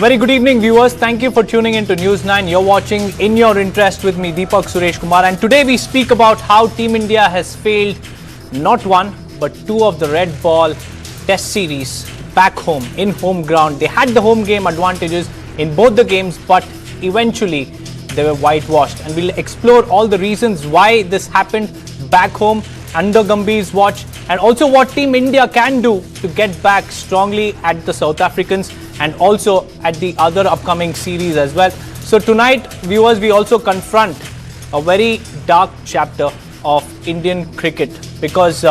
very good evening, viewers. Thank you for tuning in to News 9. You're watching In Your Interest with me, Deepak Suresh Kumar. And today we speak about how Team India has failed not one, but two of the red ball test series back home, in home ground. They had the home game advantages in both the games, but eventually they were whitewashed. And we'll explore all the reasons why this happened back home under Gambhir's watch, and also what Team India can do to get back strongly at the South Africans and also at the other upcoming series as well. So tonight, viewers, we also confront a very dark chapter of Indian cricket, because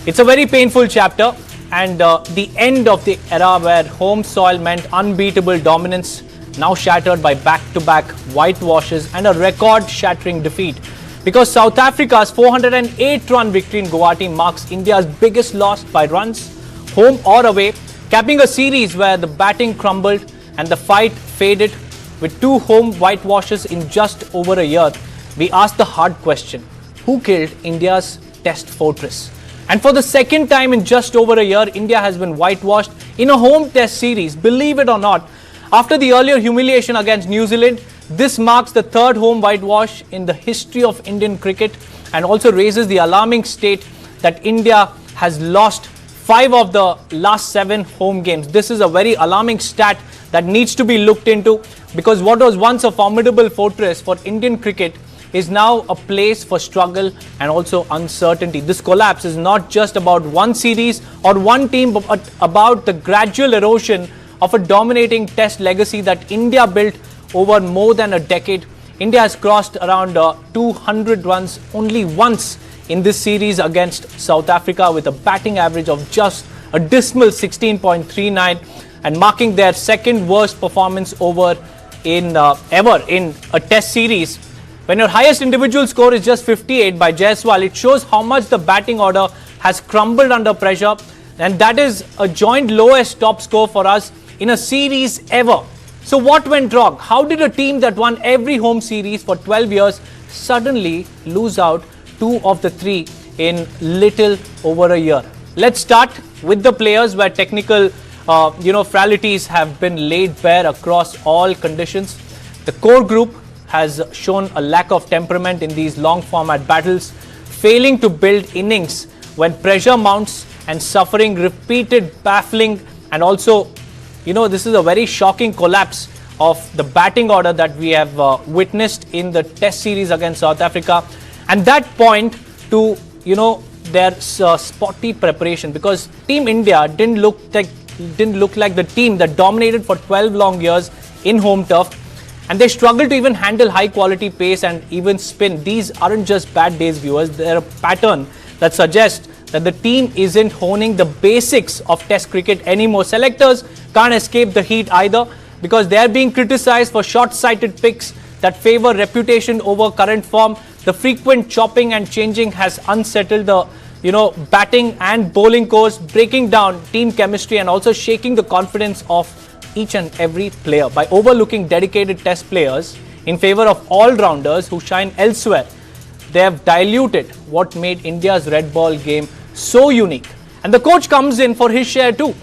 it's a very painful chapter, and the end of the era where home soil meant unbeatable dominance, now shattered by back-to-back whitewashes and a record-shattering defeat. Because South Africa's 408-run victory in Guwahati marks India's biggest loss by runs, home or away, capping a series where the batting crumbled and the fight faded. With two home whitewashes in just over a year, we asked the hard question: who killed India's test fortress? And for the second time in just over a year, India has been whitewashed in a home test series. Believe it or not, after the earlier humiliation against New Zealand, this marks the third home whitewash in the history of Indian cricket, and also raises the alarming state that India has lost 5 of the last 7 home games. This is a very alarming stat that needs to be looked into, because what was once a formidable fortress for Indian cricket is now a place for struggle and also uncertainty. This collapse is not just about one series or one team, but about the gradual erosion of a dominating test legacy that India built over more than a decade. India has crossed around 200 runs only once in this series against South Africa, with a batting average of just a dismal 16.39, and marking their second worst performance ever in a test series. When your highest individual score is just 58 by Jaiswal, it shows how much the batting order has crumbled under pressure, and that is a joint lowest top score for us in a series ever. So what went wrong? How did a team that won every home series for 12 years suddenly lose out 2 of the 3 in little over a year? Let's start with the players, where technical frailties have been laid bare across all conditions. The core group has shown a lack of temperament in these long format battles, failing to build innings when pressure mounts, and suffering repeated baffling, and also this is a very shocking collapse of the batting order that we have witnessed in the test series against South Africa. And that point to their spotty preparation, because Team India didn't look like the team that dominated for 12 long years in home turf, and they struggled to even handle high quality pace and even spin. These aren't just bad days, viewers. They're a pattern that suggests that the team isn't honing the basics of test cricket anymore. Selectors can't escape the heat either, because they are being criticized for short-sighted picks that favor reputation over current form. The frequent chopping and changing has unsettled the batting and bowling course, breaking down team chemistry and also shaking the confidence of each and every player. By overlooking dedicated test players in favor of all-rounders who shine elsewhere, they have diluted what made India's red ball game so unique. And the coach comes in for his share too,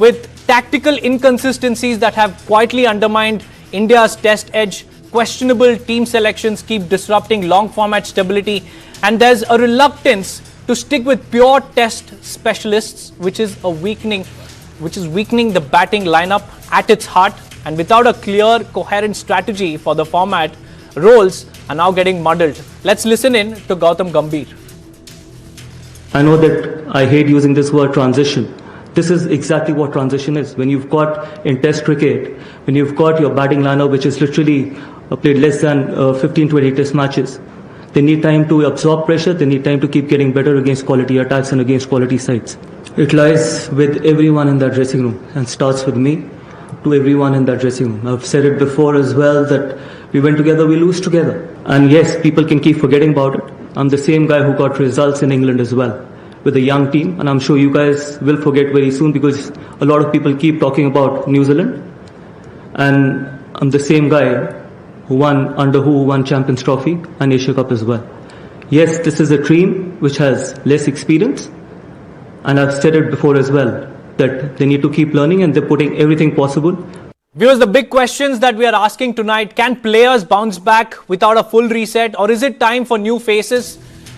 with tactical inconsistencies that have quietly undermined India's test edge. Questionable team selections keep disrupting long format stability, and there's a reluctance to stick with pure test specialists, which is weakening the batting lineup at its heart. And without a clear, coherent strategy for the format, roles are now getting muddled. Let's listen in to Gautam Gambhir. I know that I hate using this word transition. This is exactly what transition is. When you've got in test cricket, when you've got your batting lineup, which is literally played less than 15-20 test matches, they need time to absorb pressure, they need time to keep getting better against quality attacks and against quality sides. It lies with everyone in that dressing room, and starts with me to everyone in that dressing room. I've said it before as well, that we win together, we lose together. And yes, people can keep forgetting about it. I'm the same guy who got results in England as well, with a young team, and I'm sure you guys will forget very soon, because a lot of people keep talking about New Zealand. And I'm the same guy who won Champions Trophy and Asia Cup as well. Yes, this is a team which has less experience, and I've said it before as well, that they need to keep learning, and they're putting everything possible. Viewers, the big questions that we are asking tonight: can players bounce back without a full reset, or is it time for new faces?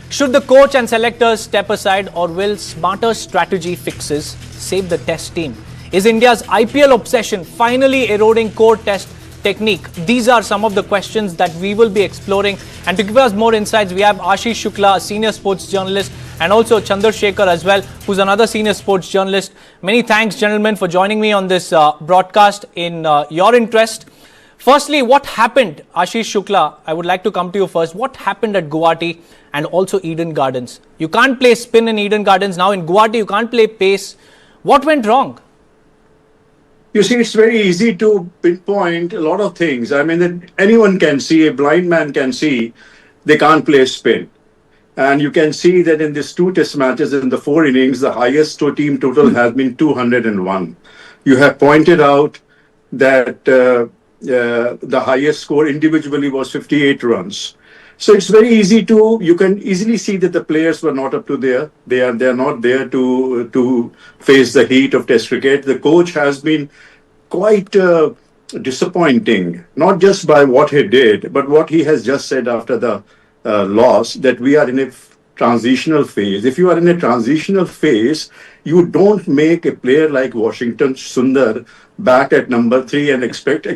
Should the coach and selectors step aside, or will smarter strategy fixes save the test team? Is India's IPL obsession finally eroding core test technique? These are some of the questions that we will be exploring. And to give us more insights, we have Ashish Shukla, a senior sports journalist, and also Chandrasekhar as well, who's another senior sports journalist. Many thanks, gentlemen, for joining me on this broadcast in your interest. Firstly, what happened, Ashish Shukla? I would like to come to you first. What happened at Guwahati and also Eden Gardens? You can't play spin in Eden Gardens. Now in Guwahati, you can't play pace. What went wrong? You see, it's very easy to pinpoint a lot of things. I mean, that anyone can see, a blind man can see, they can't play spin. And you can see that in these two test matches, in the 4 innings, the highest team total has been 201. You have pointed out that the highest score individually was 58 runs. So it's very easy you can easily see that the players were not up to there. They are not there to face the heat of test cricket. The coach has been quite disappointing, not just by what he did, but what he has just said after the loss, that we are in a transitional phase. If you are in a transitional phase, you don't make a player like Washington Sundar bat at number 3 and expect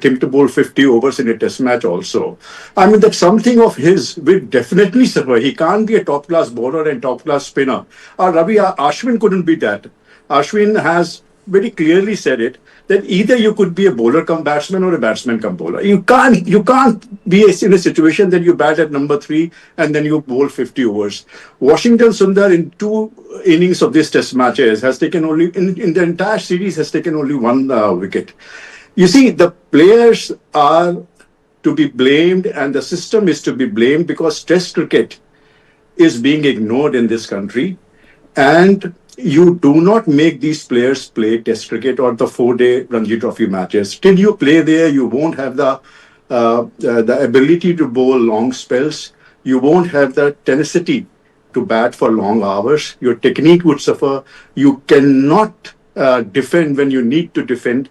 him to bowl 50 overs in a test match also. I mean, that something of his will definitely suffer. He can't be a top-class bowler and top-class spinner. Ashwin couldn't be that. Ashwin has very clearly said it, that either you could be a bowler come batsman or a batsman come bowler. You can't be in a situation that you bat at number 3 and then you bowl 50 overs. Washington Sundar in 2 innings of this test matches has taken only, in the entire series, has taken only 1 wicket. You see, the players are to be blamed and the system is to be blamed because test cricket is being ignored in this country. And you do not make these players play test cricket or the 4-day Ranji Trophy matches. Till you play there, you won't have the ability to bowl long spells. You won't have the tenacity to bat for long hours. Your technique would suffer. You cannot defend when you need to defend.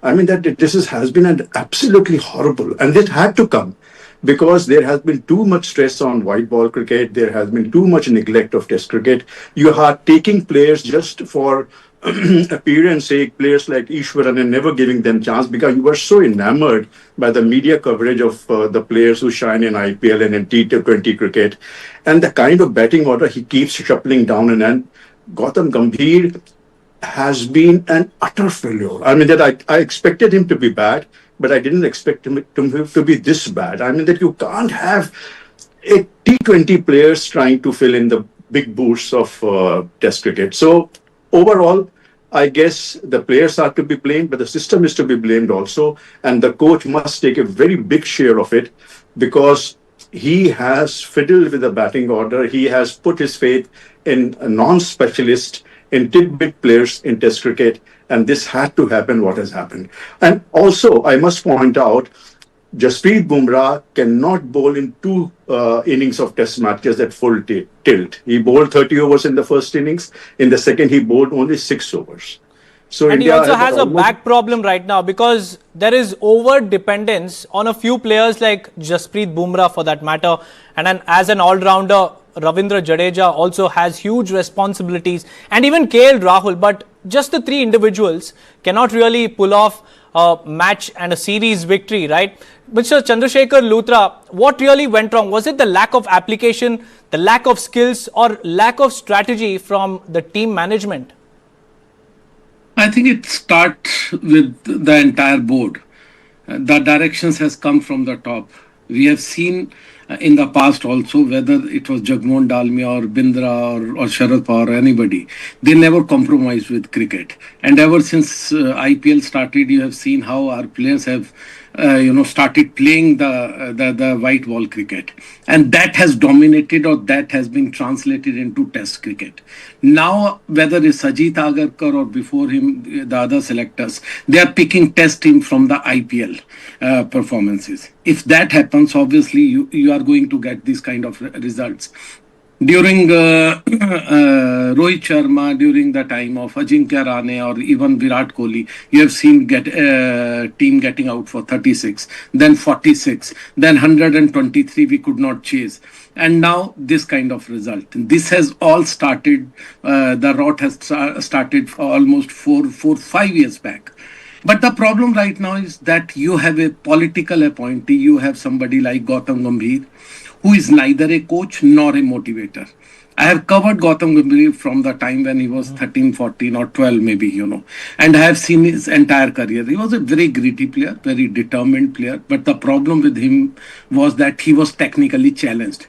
I mean, that this has been absolutely horrible. And it had to come, because there has been too much stress on white ball cricket. There has been too much neglect of test cricket. You are taking players just for appearance sake, players like Ishwaran, and never giving them chance because you were so enamored by the media coverage of the players who shine in IPL and in T20 cricket. And the kind of batting order he keeps shuffling down and Gautam Gambhir has been an utter failure. I mean, that I expected him to be bad, but I didn't expect him to be this bad. I mean, that you can't have a T20 players trying to fill in the big boots of test cricket. So overall, I guess the players are to be blamed, but the system is to be blamed also. And the coach must take a very big share of it, because he has fiddled with the batting order. He has put his faith in a non-specialist, in tidbit players in test cricket. And this had to happen, what has happened. And also, I must point out, Jasprit Bumrah cannot bowl in 2 innings of test matches at full tilt. He bowled 30 overs in the first innings. In the second, he bowled only 6 overs. So and India he also has a back problem right now, because there is over dependence on a few players like Jasprit Bumrah, for that matter. And then as an all-rounder, Ravindra Jadeja also has huge responsibilities, and even KL Rahul. But just the 3 individuals cannot really pull off a match and a series victory, right? Mr. Chandrasekhar Luthra, what really went wrong? Was it the lack of application, the lack of skills, or lack of strategy from the team management? I think it starts with the entire board. The directions has come from the top. We have seen in the past also, whether it was Jagmohan Dalmia or Bindra or Sharad Pawar or anybody, they never compromised with cricket. And ever since IPL started, you have seen how our players have started playing the white ball cricket, and that has dominated, or that has been translated into test cricket. Now, whether it's Ajit Agarkar or before him the other selectors, they are picking test team from the IPL performances. If that happens, obviously you are going to get these kind of results. During Rohit Sharma, during the time of Ajinkya Rahane or even Virat Kohli, you have seen team getting out for 36, then 46, then 123 we could not chase. And now this kind of result. This has all started, the rot has started for almost 5 years back. But the problem right now is that you have a political appointee, you have somebody like Gautam Gambhir, who is neither a coach nor a motivator. I have covered Gautam Gambhir from the time when he was 13, 14 or 12 maybe, and I have seen his entire career. He was a very gritty player, very determined player, but the problem with him was that he was technically challenged.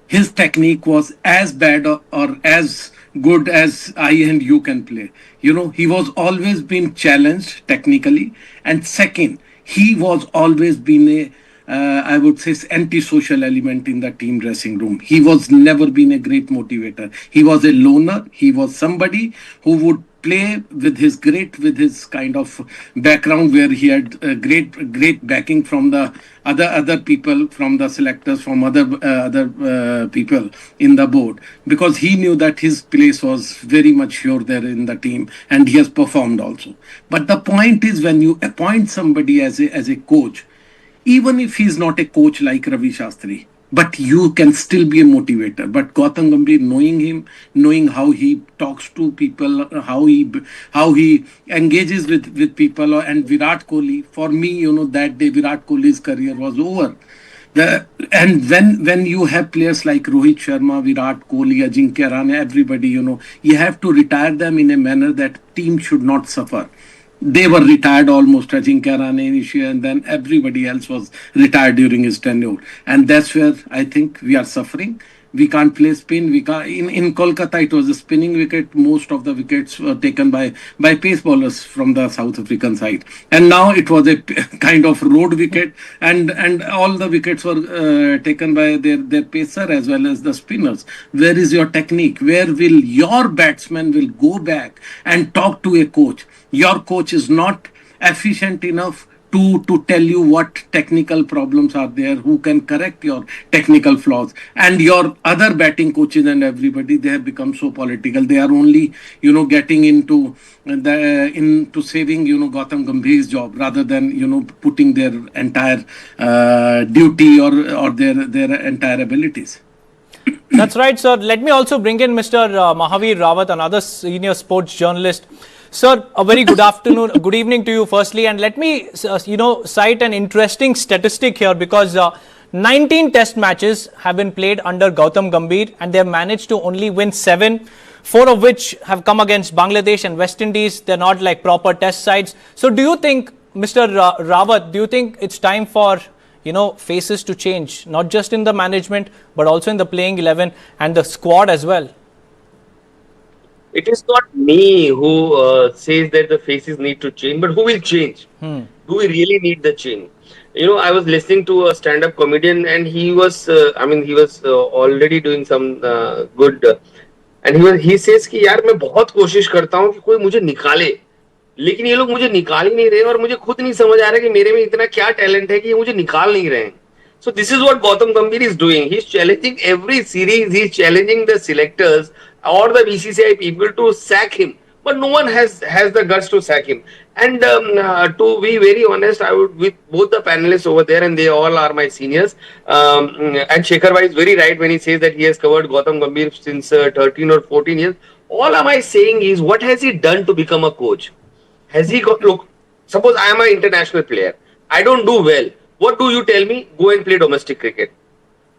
His technique was as bad or as good as I and you can play. He was always been challenged technically. And second, he was always been a I would say, anti-social element in the team dressing room. He was never been a great motivator. He was a loner. He was somebody who would play with his kind of background, where he had great backing from the other people, from the selectors, from other people in the board, because he knew that his place was very much sure there in the team, and he has performed also. But the point is, when you appoint somebody as a coach, even if he's not a coach like Ravi Shastri, but you can still be a motivator. But Gautam Gambhir, knowing him, knowing how he talks to people, how he engages with people, and Virat Kohli, for me, that day Virat Kohli's career was over. And when you have players like Rohit Sharma, Virat Kohli, Ajinkya Rahane, everybody, you have to retire them in a manner that team should not suffer. They were retired almost, Ajinkya Rahane initially, and then everybody else was retired during his tenure. And that's where I think we are suffering. We can't play spin. We can't. In Kolkata, it was a spinning wicket. Most of the wickets were taken by pace bowlers from the South African side. And now it was a kind of road wicket, and all the wickets were taken by their pacer as well as the spinners. Where is your technique? Where will your batsman will go back and talk to a coach? Your coach is not efficient enough to tell you what technical problems are there, who can correct your technical flaws. And your other batting coaches and everybody, they have become so political. They are only, getting into saving, Gautam Gambhir's job, rather than, putting their entire duty or their entire abilities. That's right, sir. Let me also bring in Mr. Mahavir Rawat, another senior sports journalist. Sir, a very good afternoon, good evening to you firstly, and let me, cite an interesting statistic here, because 19 test matches have been played under Gautam Gambhir, and they have managed to only win 7, 4 of which have come against Bangladesh and West Indies. They're not like proper test sides. So do you think, Mr. Rawat, do you think it's time for, faces to change, not just in the management, but also in the playing 11 and the squad as well? It is not me who says that the faces need to change, but who will change? Do we really need the change? I was listening to a stand-up comedian, and he was, already doing some good, and he says कि यार मैं बहुत कोशिश करता हूँ कि कोई मुझे निकाले, लेकिन ये लोग मुझे निकाल ही नहीं रहे, और मुझे खुद नहीं समझ आ रहा कि मेरे में इतना क्या टैलेंट है कि ये मुझे निकाल नहीं रहे हैं. So this is what Gautam Gambhir is doing. He's challenging every series. He's challenging the selectors or the BCCI people to sack him, but no one has the guts to sack him. And to be very honest, I would, with both the panelists over there, and they all are my seniors. And Shekhar Bhai is very right when he says that he has covered Gautam Gambhir since 13 or 14 years. All am I saying is, what has he done to become a coach? Has he got, look, suppose I am an international player. I don't do well. What do you tell me? Go and play domestic cricket,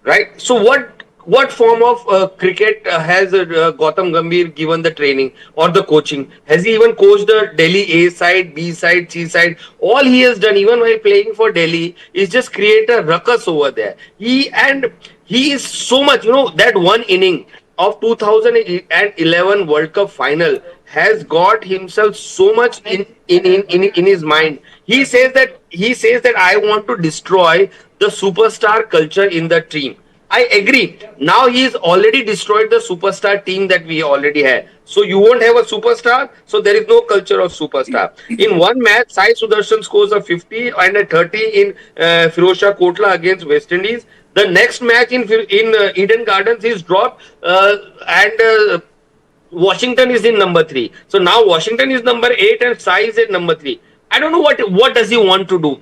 right? So what form of cricket has Gautam Gambhir given the training or the coaching? Has he even coached the Delhi A side, B side, C side? All he has done, even while playing for Delhi, is just create a ruckus over there. He is so much, that one inning of 2011 World Cup final has got himself so much in his mind. He says that I want to destroy the superstar culture in the team. I agree. Now he has already destroyed the superstar team that we already had. So you won't have a superstar. So there is no culture of superstar. In one match, Sai Sudarshan scores a 50 and a 30 in Firozshah Kotla against West Indies. The next match in Eden Gardens is dropped, and Washington is in number 3. So now Washington is number 8 and Sai is at number 3. I don't know what does he want to do.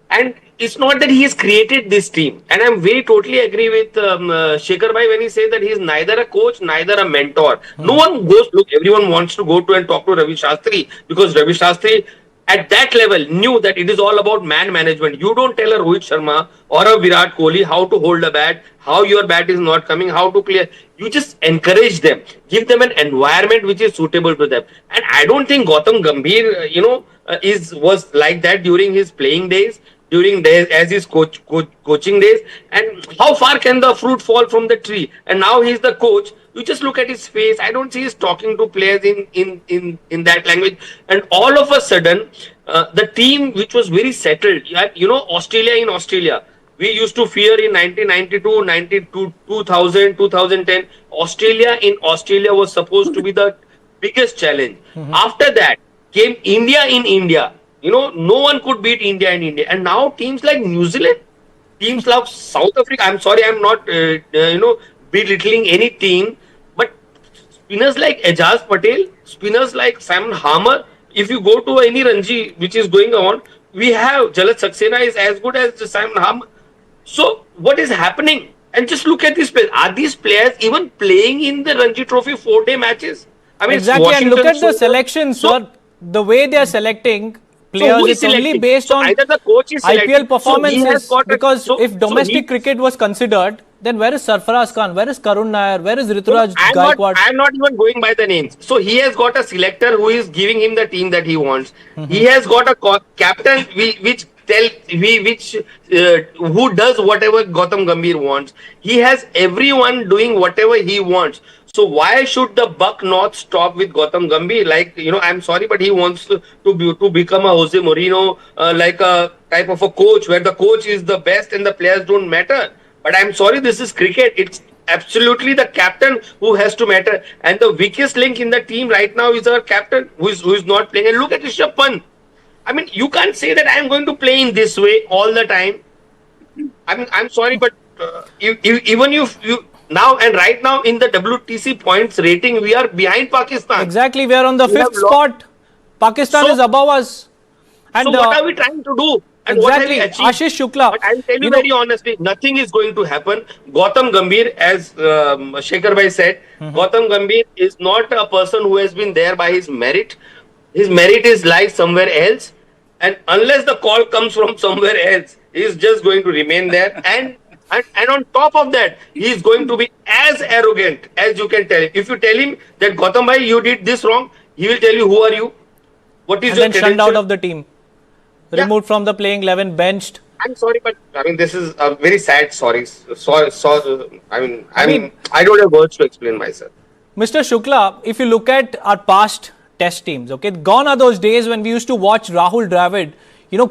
And it's not that he has created this team. And I'm very totally agree with Shekhar Bhai when he says that he is neither a coach, neither a mentor. No one goes, look, everyone wants to go to and talk to Ravi Shastri because Ravi Shastri at that level knew that it is all about man management. You don't tell a Rohit Sharma or a Virat Kohli how to hold a bat, how your bat is not coming, how to clear. You just encourage them, give them an environment which is suitable to them. And I don't think Gautam Gambhir, was like that during his playing days, during days as his coaching days. And how far can the fruit fall from the tree? And now he's the coach. You just look at his face. I don't see he's talking to players in that language. And all of a sudden, the team which was very settled, Australia, we used to fear in 1992, 92, 2000, 2010. Australia was supposed to be the biggest challenge. After that came India in India. No one could beat India in India. And now teams like New Zealand, teams like South Africa. I'm sorry, I'm not, belittling any team, but spinners like Ejaz Patel, spinners like Simon Harmer. If you go to any Ranji which is going on, we have Jalat Saxena is as good as Simon Harmer. So what is happening? And just look at these players. Are these players even playing in the Ranji Trophy 4-day matches? I mean, exactly, and look at the selection, sir. The way they are selecting players, it's only based on either the coach is IPL performances. Because if domestic cricket was considered, then where is Sarfaraz Khan? Where is Karun Nair? Where is Rituraj Gaikwad? I'm not even going by the names. So he has got a selector who is giving him the team that he wants. He has got a captain who does whatever Gautam Gambhir wants. He has everyone doing whatever he wants. So why should the buck not stop with Gautam Gambhir? Like, I'm sorry, but he wants to become a Jose Mourinho, like a type of a coach where the coach is the best and the players don't matter. But I'm sorry, this is cricket. It's absolutely the captain who has to matter. And the weakest link in the team right now is our captain who is not playing. And look at Rishabh Pant. I mean, you can't say that I'm going to play in this way all the time. I mean, I'm sorry, but even you now and right now in the WTC points rating, we are behind Pakistan. Exactly, we are on the 5th spot. Pakistan is above us. And so what are we trying to do? And exactly, what have we achieved? Ashish Shukla. But I'll tell you very honestly, nothing is going to happen. Gautam Gambhir, as Shekhar Bhai said, Gautam Gambhir is not a person who has been there by his merit. His merit is lies somewhere else. And unless the call comes from somewhere else, he is just going to remain there. And on top of that, he is going to be as arrogant as you can tell him. If you tell him that Gautam Bhai, you did this wrong, he will tell you, who are you? What is your credential? Shunned out of the team. Removed from the playing 11, benched. I'm sorry, but I mean, this is a very sad story. I don't have words to explain myself. Mr. Shukla, if you look at our past test teams, okay, gone are those days when we used to watch Rahul Dravid,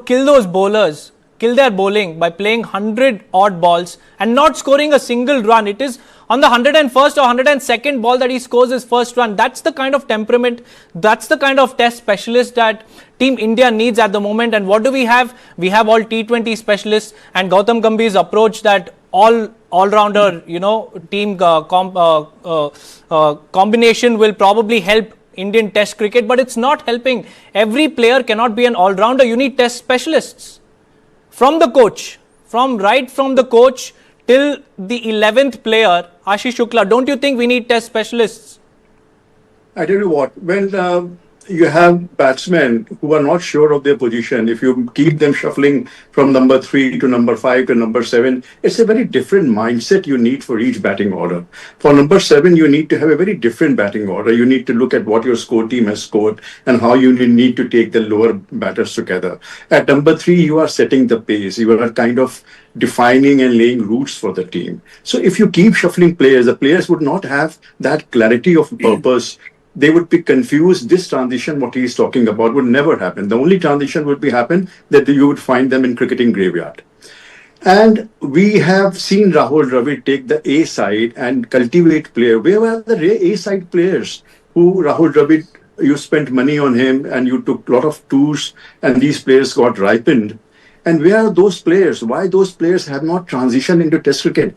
kill those bowlers, kill their bowling by playing 100 odd balls and not scoring a single run. It is on the 101st or 102nd ball that he scores his first run. That's the kind of temperament, that's the kind of test specialist that Team India needs at the moment. And what do we have? We have all T20 specialists, and Gautam Gambhir's approach that all-rounder, team combination will probably help Indian test cricket, but it's not helping. Every player cannot be an all-rounder. You need test specialists. From the coach, from the coach till the 11th player, Ashish Shukla, don't you think we need test specialists? I tell you what, when you have batsmen who are not sure of their position, if you keep them shuffling from number 3 to number 5 to number 7, it's a very different mindset you need for each batting order. For number 7, you need to have a very different batting order. You need to look at what your score team has scored and how you need to take the lower batters together. At number 3, you are setting the pace. You are kind of defining and laying roots for the team. So if you keep shuffling players, the players would not have that clarity of purpose. They would be confused. This transition, what he is talking about, would never happen. The only transition would happen that you would find them in cricketing graveyard. And we have seen Rahul Dravid take the A side and cultivate player. Where were the A side players who Rahul Dravid, you spent money on him and you took a lot of tours and these players got ripened. And where are those players? Why those players have not transitioned into Test cricket?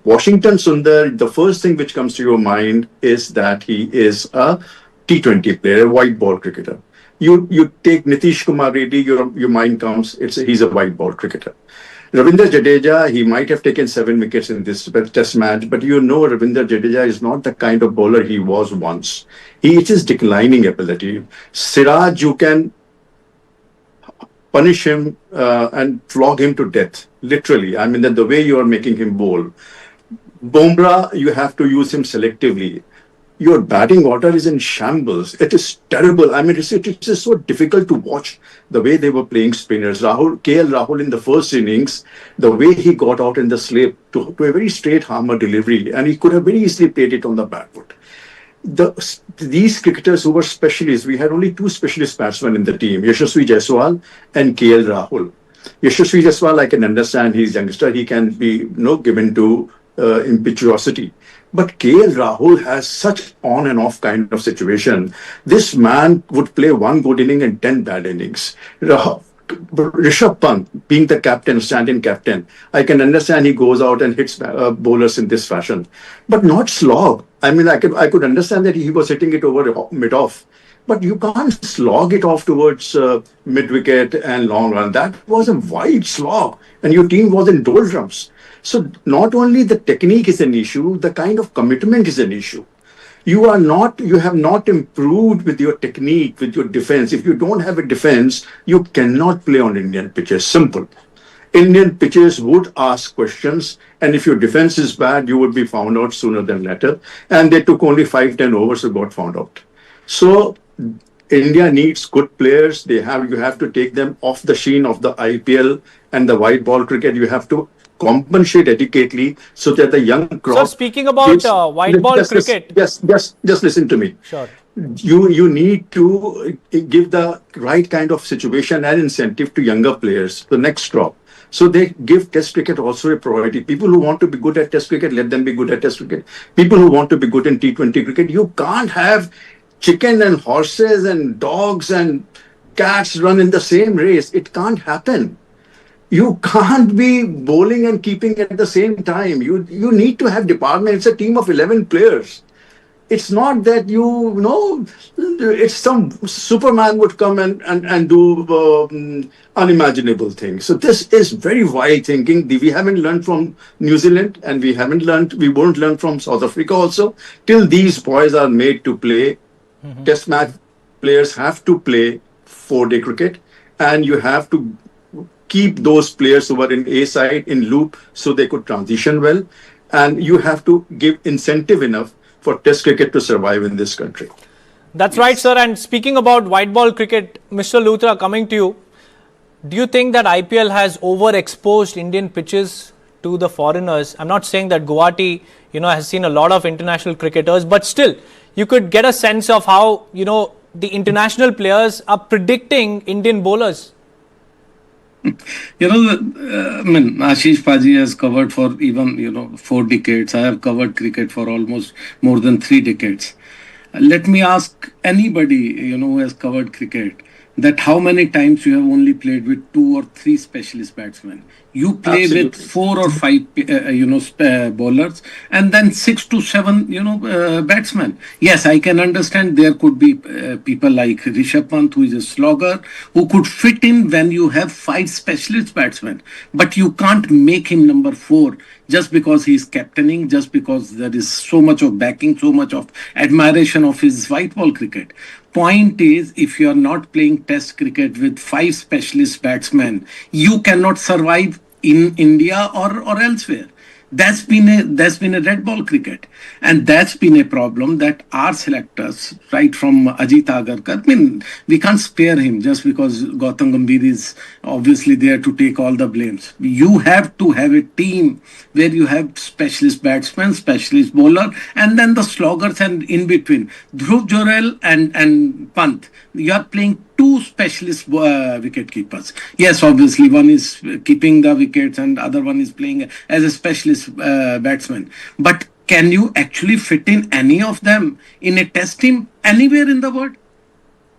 Washington Sundar, the first thing which comes to your mind is that he is a T20 player, a white ball cricketer. You take Nitish Kumar Reddy, your mind comes, he's a white ball cricketer. Ravindra Jadeja, he might have taken 7 wickets in this test match, but Ravindra Jadeja is not the kind of bowler he was once. He is declining ability. Siraj, you can punish him and flog him to death, literally. I mean, that the way you are making him bowl. Bumrah, you have to use him selectively. Your batting order is in shambles. It is terrible. I mean, it is so difficult to watch the way they were playing spinners. KL Rahul in the first innings, the way he got out in the slip to a very straight hammer delivery, and he could have very easily played it on the back foot. These cricketers who were specialists, we had only 2 specialist batsmen in the team, Yashasvi Jaiswal and KL Rahul. Yashasvi Jaiswal, I can understand, he's youngster, he can be given to impetuosity. But KL Rahul has such on and off kind of situation. This man would play 1 good inning and 10 bad innings. Rishabh Pant, being the captain, stand-in captain, I can understand he goes out and hits bowlers in this fashion, but not slog. I mean, I could understand that he was hitting it over mid-off, but you can't slog it off towards mid-wicket and long run. That was a wide slog, and your team was in doldrums. So not only the technique is an issue, the kind of commitment is an issue. You have not improved with your technique, with your defense. If you don't have a defense, you cannot play on Indian pitches. Simple. Indian pitches would ask questions, and if your defense is bad, you would be found out sooner than later. And they took only 5-10 overs and got found out. So India needs good players. You have to take them off the sheen of the IPL and the white ball cricket. You have to compensate adequately so that the young crop. So speaking about white ball cricket. Just listen to me. Sure. You need to give the right kind of situation and incentive to younger players, the next crop. So they give Test cricket also a priority. People who want to be good at Test cricket, let them be good at Test cricket. People who want to be good in T20 cricket, you can't have chicken and horses and dogs and cats run in the same race. It can't happen. You can't be bowling and keeping at the same time. You need to have department. It's a team of 11 players. It's not that it's some Superman would come and do unimaginable things. So this is very wild thinking. We haven't learned from New Zealand, and we won't learn from South Africa also. Till these boys are made to play, Test match players have to play 4-day cricket, and you have to keep those players who are in A side in loop so they could transition well, and you have to give incentive enough for Test cricket to survive in this country. That's right, sir. And speaking about white ball cricket, Mr. Luthra, coming to you, do you think that IPL has overexposed Indian pitches to the foreigners? I'm not saying that Guwahati, has seen a lot of international cricketers, but still, you could get a sense of how, the international players are predicting Indian bowlers. Ashish Paji has covered for even, 4 decades. I have covered cricket for almost more than 3 decades. Let me ask anybody, who has covered cricket, that how many times you have only played with 2 or 3 specialist batsmen. You play Absolutely. with 4 or 5, bowlers, and then 6 to 7, batsmen. Yes, I can understand there could be people like Rishabh Pant, who is a slogger, who could fit in when you have 5 specialist batsmen. But you can't make him number 4 just because he's captaining, just because there is so much of backing, so much of admiration of his white ball cricket. Point is, if you are not playing Test cricket with 5 specialist batsmen, you cannot survive in India or elsewhere. That's been a red ball cricket, and that's been a problem that our selectors, right from Ajit Agarkar, we can't spare him just because Gautam Gambhir is obviously there to take all the blames. You have to have a team where you have specialist batsmen, specialist bowler, and then the sloggers, and in between Dhruv Jorel and Pant. You are playing 2 specialist wicket keepers. Yes, obviously one is keeping the wickets and other one is playing as a specialist batsman. But can you actually fit in any of them in a Test team anywhere in the world?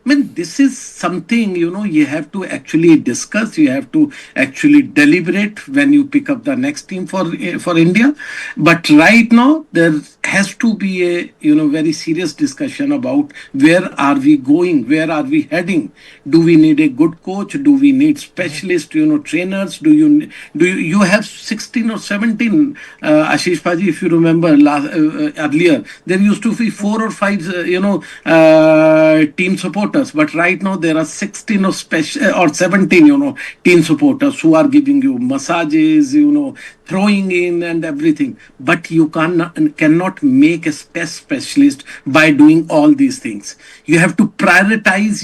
I mean, this is something, you have to actually discuss, you have to actually deliberate when you pick up the next team for India. But right now, there has to be a, very serious discussion about where are we going, where are we heading? Do we need a good coach? Do we need specialist, trainers? Do you have 16 or 17, Ashish Paji, if you remember earlier, there used to be 4 or 5, team supporters, but right now there are 16 or 17, team supporters who are giving you massages, throwing in and everything. But you cannot make a specialist by doing all these things. You have to prioritize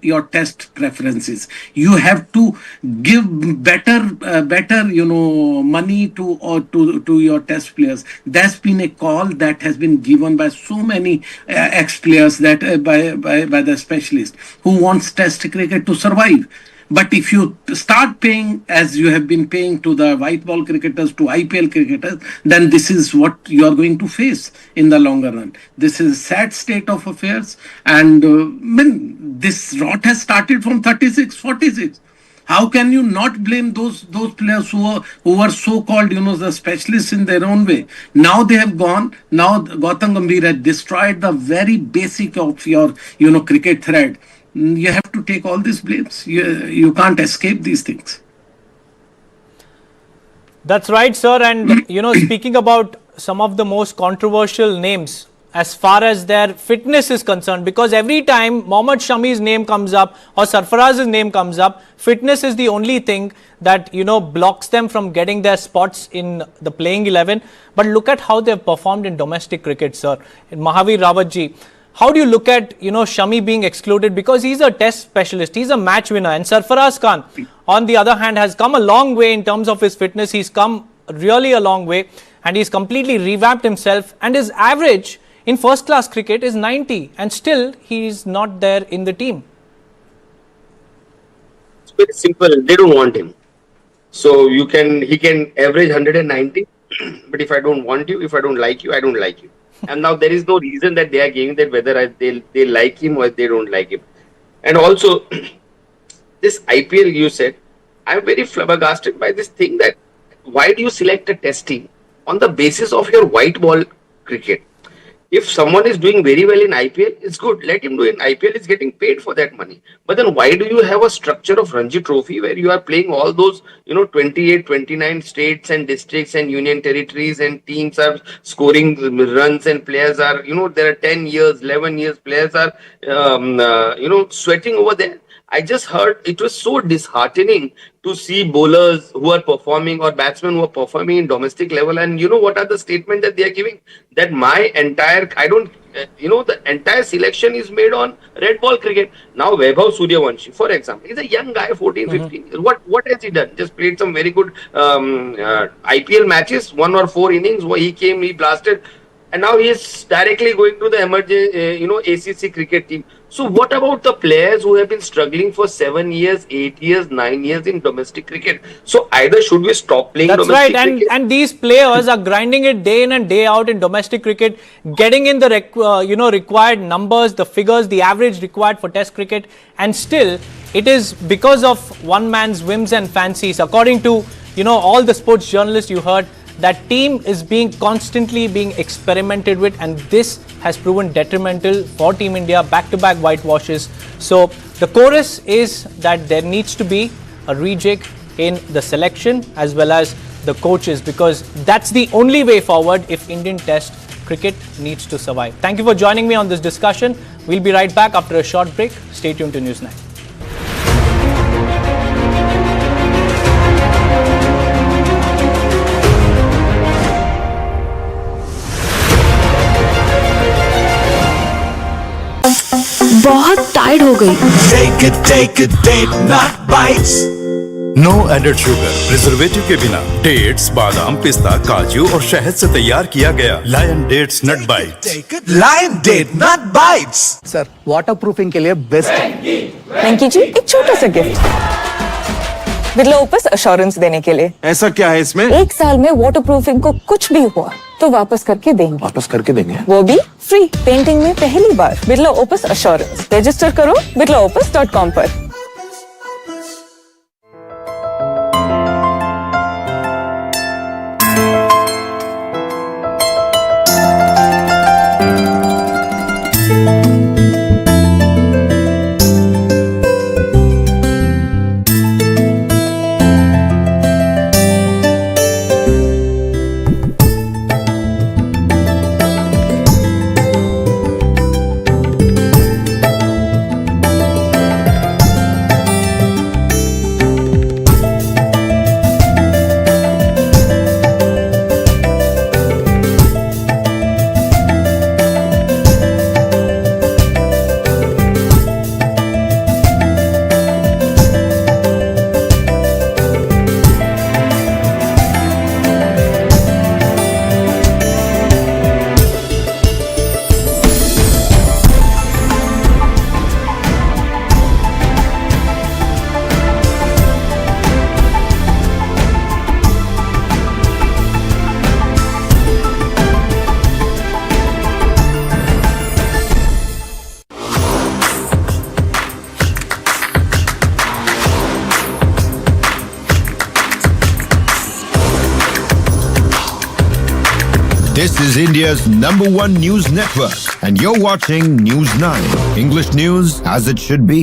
your test preferences. You have to give better money to your test players. That's been a call that has been given by so many ex-players, that by the specialists who wants test cricket to survive. But if you start paying as you have been paying to the white ball cricketers, to IPL cricketers, then this is what you are going to face in the longer run. This is a sad state of affairs, and this rot has started from 36, 46. How can you not blame those players who were so-called, the specialists in their own way? Now they have gone. Now Gautam Gambhir has destroyed the very basic of your, cricket thread. You have to take all these blames. You can't escape these things. That's right, sir. And, speaking about some of the most controversial names as far as their fitness is concerned, because every time Mohammad Shami's name comes up or Sarfaraz's name comes up, fitness is the only thing that, blocks them from getting their spots in the playing 11. But look at how they've performed in domestic cricket, sir. In Mahavir Rawatji, how do you look at, Shami being excluded? Because he's a test specialist, he's a match winner. And Sarfaraz Khan, on the other hand, has come a long way in terms of his fitness. He's come really a long way, and he's completely revamped himself. And his average in first class cricket is 90, and still he's not there in the team. It's very simple. They don't want him. So he can average 190, but if I don't want you, if I don't like you, I don't like you. And now there is no reason that they are giving that whether they like him or they don't like him. And also, this IPL you said, I'm very flabbergasted by this thing that why do you select a test team on the basis of your white ball cricket? If someone is doing very well in IPL, it's good. Let him do it. IPL is getting paid for that money. But then why do you have a structure of Ranji Trophy where you are playing all those, 28, 29 states and districts and union territories, and teams are scoring runs, and players are, there are 10 years, 11 years, players are, sweating over there. I just heard it was so disheartening to see bowlers who are performing or batsmen who are performing in domestic level. And what are the statement that they are giving? That my entire, the entire selection is made on red ball cricket. Now Vaibhav Suryavanshi, for example, he's a young guy, 14, 15 years. What has he done? Just played some very good IPL matches, 1 or 4 innings where he came, he blasted. And now he is directly going to the emerging, ACC cricket team. So what about the players who have been struggling for 7 years, 8 years, 9 years in domestic cricket? So either should we stop playing domestic cricket? That's right. And these players are grinding it day in and day out in domestic cricket, getting in the required numbers, the figures, the average required for test cricket. And still, it is because of one man's whims and fancies. According to, all the sports journalists you heard, that team is constantly being experimented with, and this has proven detrimental for Team India. Back-to-back whitewashes. So the chorus is that there needs to be a rejig in the selection as well as the coaches, because that's the only way forward if Indian Test cricket needs to survive. Thank you for joining me on this discussion. We'll be right back after a short break. Stay tuned to News9. बहुत Tide हो गई। Take a date, not bites. No added sugar, preservative के बिना dates, बादाम, पिस्ता, काजू और शहद से तैयार किया गया लायन डेट्स नट बाइट्स। लायन डेट नट बाइट्स। सर, वाटर प्रूफिंग के लिए बेस्ट है। वेंकी जी, एक छोटा सा गिफ्ट। विटलोपस अश्योरेंस देने के लिए। ऐसा क्या है इसमें? 1 साल में वाटरप्रूफिंग को कुछ भी हुआ तो वापस करके देंगे। वापस करके देंगे? वो भी फ्री, पेंटिंग में पहली बार। विटलोपस अश्योरेंस रजिस्टर करो whitloopus.com पर। This is India's #1 news network, and you're watching News9, English news as it should be.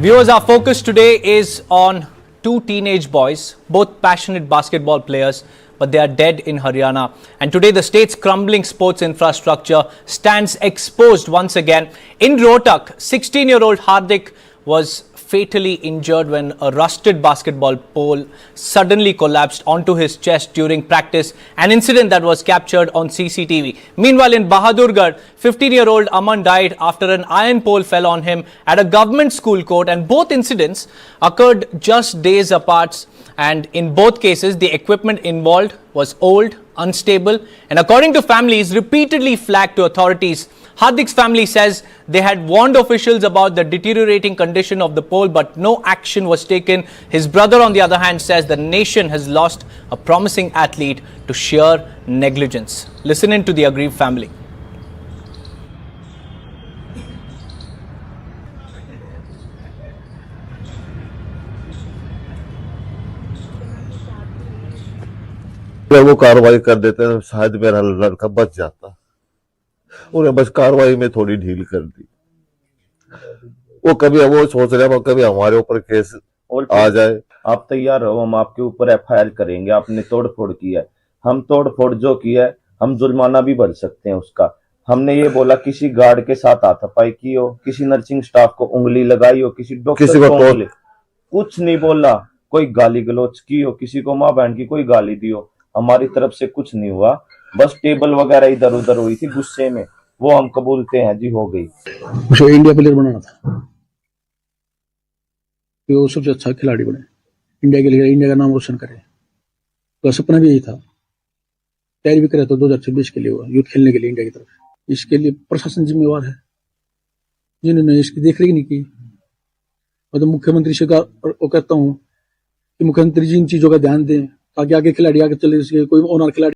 Viewers, our focus today is on 2 teenage boys, both passionate basketball players, but they are dead in Haryana. And today the state's crumbling sports infrastructure stands exposed once again. In Rohtak, 16-year-old Hardik was fatally injured when a rusted basketball pole suddenly collapsed onto his chest during practice, an incident that was captured on CCTV. Meanwhile, in Bahadurgarh, 15-year-old Aman died after an iron pole fell on him at a government school court, and both incidents occurred just days apart. And in both cases, the equipment involved was old, unstable, and according to families, repeatedly flagged to authorities. Hardik's family says they had warned officials about the deteriorating condition of the pole, but no action was taken. His brother, on the other hand, says the nation has lost a promising athlete to sheer negligence. Listen in to the aggrieved family. अगर वो कार्रवाई कर देते तो शायद मेरा लड़का बच जाता। उन्हें बस कार्रवाई में थोड़ी ढील कर दी। वो कभी वो सोच रहे कभी हमारे ऊपर केस आ जाए। आप तैयार हो, हम आपके ऊपर FIR करेंगे। आपने तोड़फोड़ की है, हम तोड़फोड़ जो की है हम जुर्माना भी भर सकते हैं उसका। हमने ये बोला किसी गार्ड के साथ हाथापाई की हो, किसी नर्सिंग स्टाफ को उंगली लगाई हो, किसी डॉक्टर को उंगली, कुछ नहीं बोला। कोई गाली गलौज की हो, किसी को माँ बहन की कोई गाली दी हो, हमारी तरफ से कुछ नहीं हुआ। बस टेबल वगैरह इधर उधर हुई थी गुस्से में, वो हम कबूलते हैं जी, हो गई। उसे इंडिया प्लेयर बनाना था, वो सबसे अच्छा खिलाड़ी बने, इंडिया के लिए, इंडिया का नाम रोशन करे। तो सपना भी यही था, तैयारी भी करे तो 2026 के लिए हुआ, यूथ खेलने के लिए इंडिया की तरफ। इसके लिए प्रशासन जिम्मेवार है, जिन्होंने इसकी देखरेख नहीं की। और तो मुख्यमंत्री से वो कहता हूँ कि मुख्यमंत्री जी इन चीजों का ध्यान दें ताकि आगे खिलाड़ी आगे चले, कोई ऑनर खिलाड़ी